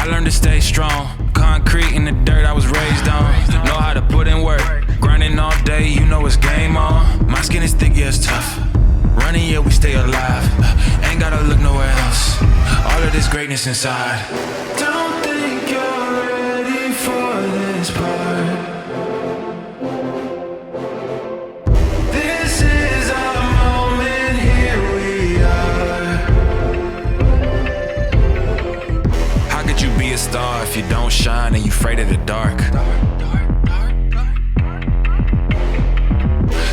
I learned to stay strong. Concrete in the dirt I was raised on. Know how to put in work. Grinding all day, you know it's game on. My skin is thick, yeah, it's tough. Running, yeah, we stay alive. Ain't gotta look nowhere else. All of this greatness inside. Don't think you're ready for this part. This is our moment, here we are. How could you be a star if you don't shine and you afraid of the dark?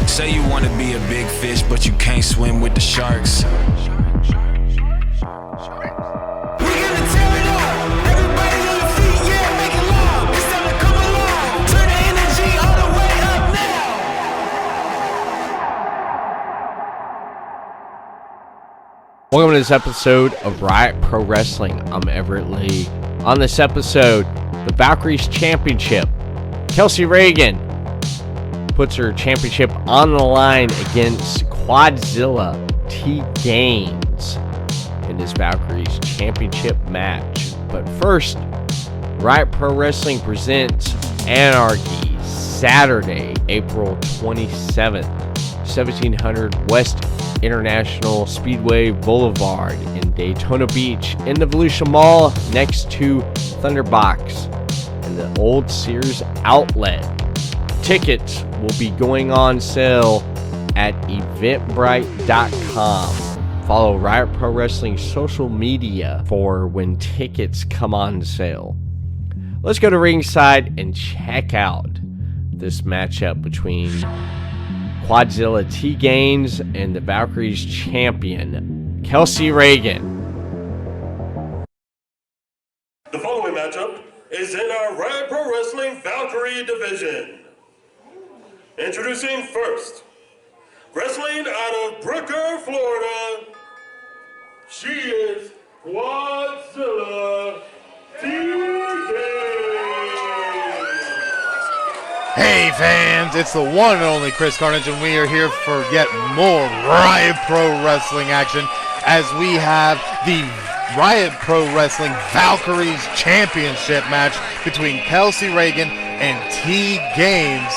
Say you want to be a big fish, but you can't swim with the sharks. Welcome to this episode of Riot Pro Wrestling. I'm Everett Lee. On this episode, the Valkyries Championship. Kelsey Raegan puts her championship on the line against Quadzillia T-Gainz in this Valkyries Championship match. But first, Riot Pro Wrestling presents Anarchy, Saturday, April 27th, 1700 West International Speedway Boulevard in Daytona Beach in the Volusia Mall next to Thunderbox and the Old Sears Outlet. Tickets will be going on sale at eventbrite.com. Follow Riot Pro Wrestling social media for when tickets come on sale. Let's go to ringside and check out this matchup between Quadzillia T-Gainz and the Valkyries Champion, Kelsey Raegan. The following matchup is in our Riot Pro Wrestling Valkyrie division. Introducing first, wrestling out of Brooker, Florida, she is Quadzillia T-Gainz. Hey fans, it's the one and only Chris Carnage, and we are here for yet more Riot Pro Wrestling action as we have the Riot Pro Wrestling Valkyries Championship match between Kelsey Raegan and T-Gainz.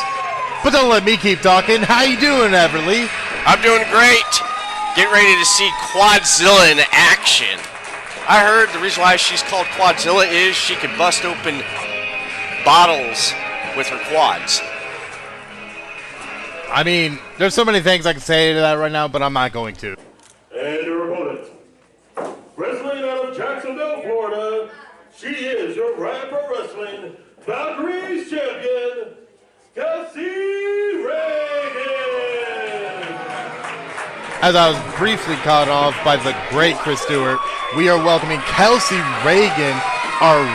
But don't let me keep talking. How you doing, Everett? I'm doing great. Getting ready to see Quadzillia in action. I heard the reason why she's called Quadzillia is she can bust open bottles with her quads. I mean, there's so many things I can say to that right now, but I'm not going to. And your opponent, wrestling out of Jacksonville, Florida, she is your Riot Pro Wrestling Valkyries Champion, Kelsey Raegan. As I was briefly cut off by the great Chris Stewart, we are welcoming Kelsey Raegan, our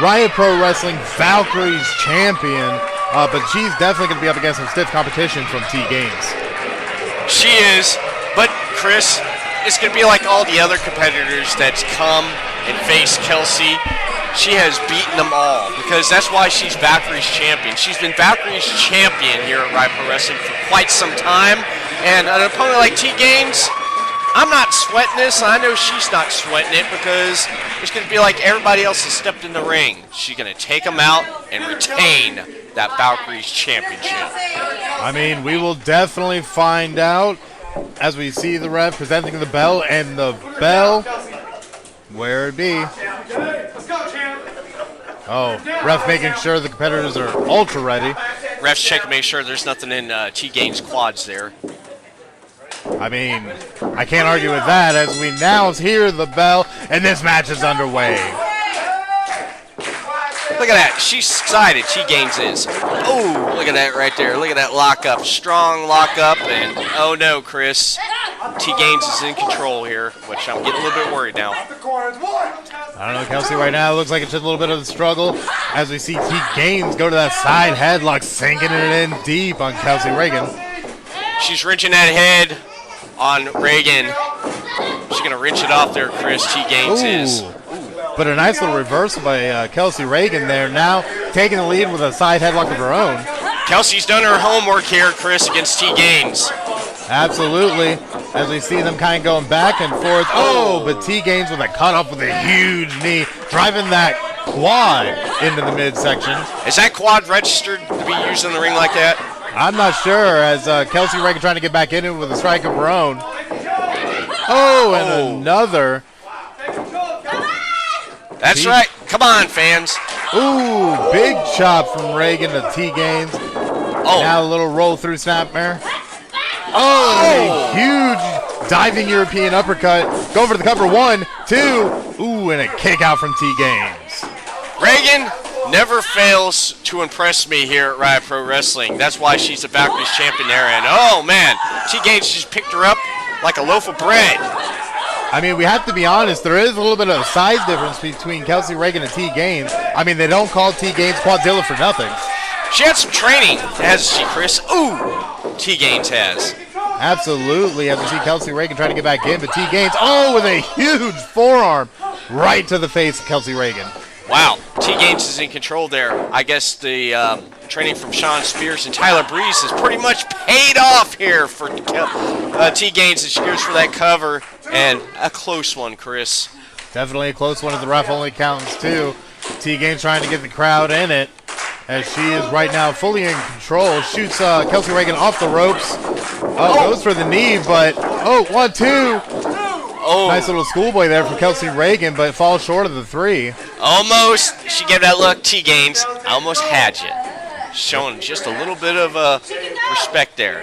Riot Pro Wrestling Valkyries Champion, but she's definitely going to be up against some stiff competition from T-Gainz. She is, but Chris, it's going to be like all the other competitors that's come and faced Kelsey. She has beaten them all because that's why she's Valkyries Champion. She's been Valkyries Champion here at Riot Pro Wrestling for quite some time, and an opponent like T-Gainz, I'm not sweating this. I know she's not sweating it because it's going to be like everybody else has stepped in the ring. She's going to take them out and retain that Valkyries Championship. I mean, we will definitely find out as we see the ref presenting the bell, and the bell, where it be. Oh, ref making sure the competitors are ultra ready. Ref's checking to make sure there's nothing in T-Gainz quads there. I mean, I can't argue with that as we now hear the bell and this match is underway. Look at that. She's excited. T-Gainz is. Oh, look at that right there. Look at that lockup. Strong lockup. And oh no, Chris. T-Gainz is in control here, which I'm getting a little bit worried now. I don't know, Kelsey, right now it looks like it's just a little bit of a struggle as we see T-Gainz go to that side headlock, sinking it in deep on Kelsey Raegan. She's wrenching that head on Raegan. She's going to wrench it off there, Chris. T-Gainz is. But a nice little reversal by Kelsey Raegan there, now taking the lead with a side headlock of her own. Kelsey's done her homework here, Chris, against T-Gainz. Absolutely, as we see them kind of going back and forth. Oh, but T-Gainz with a cut off with a huge knee, driving that quad into the midsection. Is that quad registered to be used in the ring like that? I'm not sure, as Kelsey Raegan trying to get back in it with a strike of her own. Oh, and another. That's right. Come on, fans. Ooh, big chop from Raegan to T-Gainz. Oh. Now a little roll through snapmare. Oh, and a huge diving European uppercut. Go for the cover. 1, 2. Ooh, and a kick out from T-Gainz. Raegan never fails to impress me here at Riot Pro Wrestling. That's why she's the Valkyries Champion there. And oh man, T-Gainz just picked her up like a loaf of bread. I mean, we have to be honest, there is a little bit of a size difference between Kelsey Raegan and T-Gainz. I mean, they don't call T-Gainz Quadzillia for nothing. She had some training, hasn't she, Chris? Ooh, T-Gainz has. Absolutely. As we see Kelsey Raegan trying to get back in, but T-Gainz, oh, with a huge forearm right to the face of Kelsey Raegan. Wow, T-Gainz is in control there. I guess the training from Sean Spears and Tyler Breeze has pretty much paid off here for T-Gainz as she goes for that cover. And a close one, Chris. Definitely a close one as the ref only counts 2. T-Gainz trying to get the crowd in it as she is right now fully in control. Shoots Kelsey Raegan off the ropes. Goes for the knee, but 1, 2. Oh. Nice little schoolboy there from Kelsey Raegan, but falls short of the 3. Almost. She gave that look, T-Gainz. I almost had you. Showing just a little bit of respect there.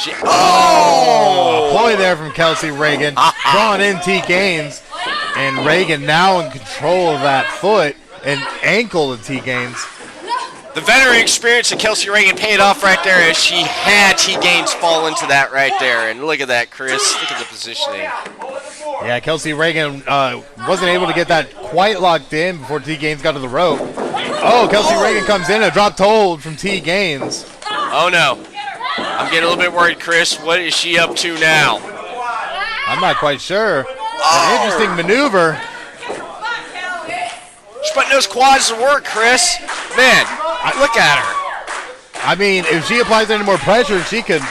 A ploy there from Kelsey Raegan. Drawing in T-Gainz. And Raegan now in control of that foot and ankle of T-Gainz. The veteran experience of Kelsey Raegan paid off right there as she had T-Gainz fall into that right there. And look at that, Chris. Look at the positioning. Yeah, Kelsey Raegan wasn't able to get that quite locked in before T-Gainz got to the rope. Kelsey Raegan comes in, a dropped hold from T-Gainz. Oh, no. I'm getting a little bit worried, Chris. What is she up to now? I'm not quite sure. An interesting maneuver. She's putting those quads to work, Chris. Man, look at her. I mean, if she applies any more pressure, she could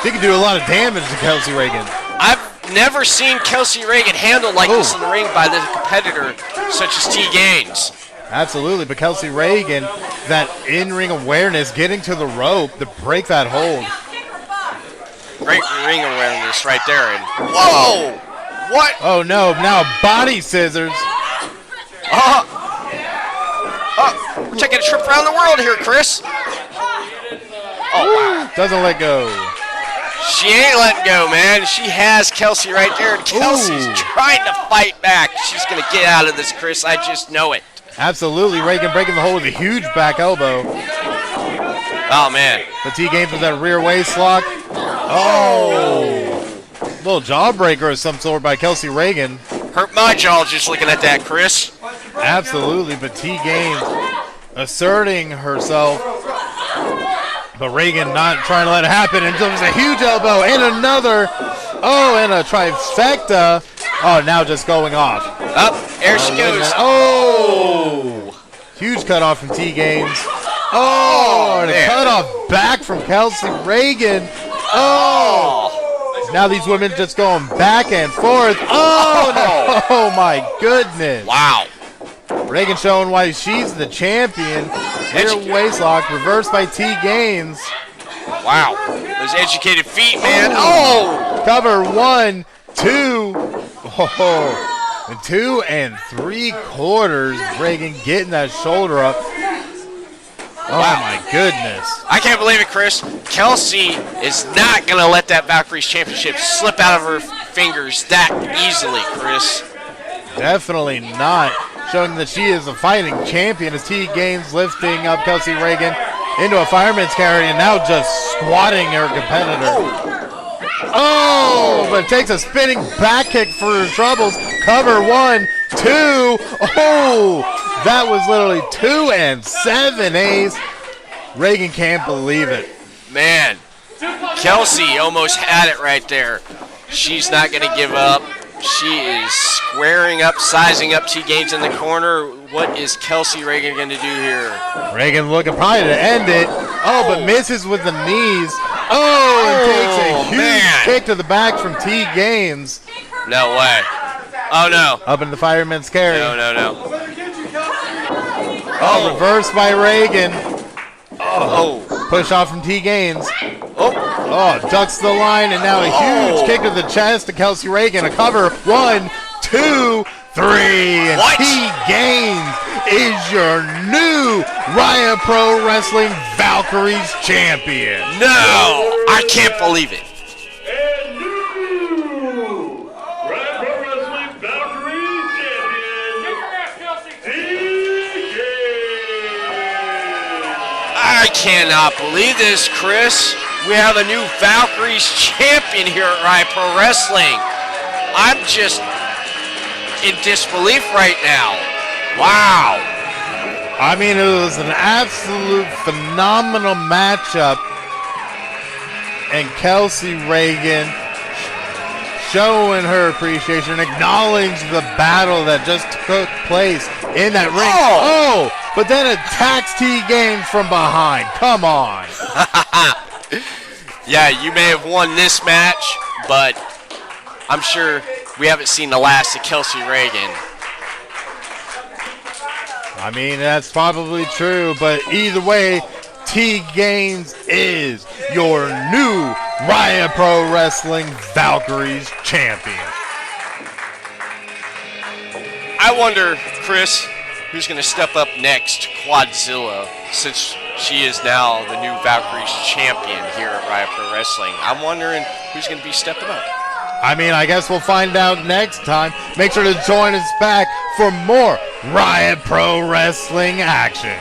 do a lot of damage to Kelsey Raegan. I've never seen Kelsey Raegan handled like this in the ring by the competitor such as T-Gainz. Absolutely, but Kelsey Raegan, that in-ring awareness, getting to the rope to break that hold. Great ring awareness right there. And whoa! What? Oh no, now body scissors. We're taking a trip around the world here, Chris. Oh, wow. Doesn't let go. She ain't letting go, man. She has Kelsey right there, and Kelsey's trying to fight back. She's going to get out of this, Chris. I just know it. Absolutely. Raegan breaking the hold with a huge back elbow. Oh, man. But T-Gainz with that rear waist lock. Little jawbreaker of some sort by Kelsey Raegan. Hurt my jaw just looking at that, Chris. Absolutely, but T-Gainz asserting herself. But Raegan not trying to let it happen. And there's a huge elbow and another. And a trifecta. Now just going off. Up, there she goes. Huge cutoff from T-Gainz. And a cutoff back from Kelsey Raegan. Now these women just going back and forth. Oh my goodness. Wow. Raegan showing why she's the champion. Rear waist lock, reversed by T-Gainz. Wow. Those educated feet, man. Cover 1, 2. And 2 3/4. Raegan getting that shoulder up. Wow. My goodness. I can't believe it, Chris. Kelsey is not going to let that Valkyries Championship slip out of her fingers that easily, Chris. Definitely not. Showing that she is a fighting champion as T-Gainz lifting up Kelsey Raegan into a fireman's carry and now just squatting her competitor. But takes a spinning back kick for her troubles. Cover 1, 2. That was literally 2 7 A's. Raegan can't believe it. Man, Kelsey almost had it right there. She's not going to give up. She is squaring up, sizing up T-Gainz in the corner. What is Kelsey Raegan going to do here? Raegan looking probably to end it. But misses with the knees. And takes a huge kick to the back from T-Gainz. No way. Oh, no. Up in the fireman's carry. No. Oh, reversed by Raegan. Oh. Push off from T-Gainz. Oh. Ducks the line, and now a huge kick to the chest to Kelsey Raegan. A cover. 1, 2, 3. And What? T-Gainz is your new Riot Pro Wrestling Valkyries Champion. No. I can't believe it. And new Riot Pro Wrestling Valkyries Champion, TGainz. I cannot believe this, Chris. We have a new Valkyries Champion here at Riot Pro Wrestling. I'm just in disbelief right now. Wow. I mean, it was an absolute phenomenal matchup. And Kelsey Raegan showing her appreciation, acknowledging the battle that just took place in that ring. But then attacks T-Gainz from behind. Come on. Yeah, you may have won this match, but I'm sure we haven't seen the last of Kelsey Raegan. I mean, that's probably true, but either way, T-Gainz is your new Riot Pro Wrestling Valkyries Champion. I wonder, Chris, who's going to step up next? Quadzillia, since she is now the new Valkyries Champion here at Riot Pro Wrestling. I'm wondering who's going to be stepping up. I mean, I guess we'll find out next time. Make sure to join us back for more Riot Pro Wrestling action.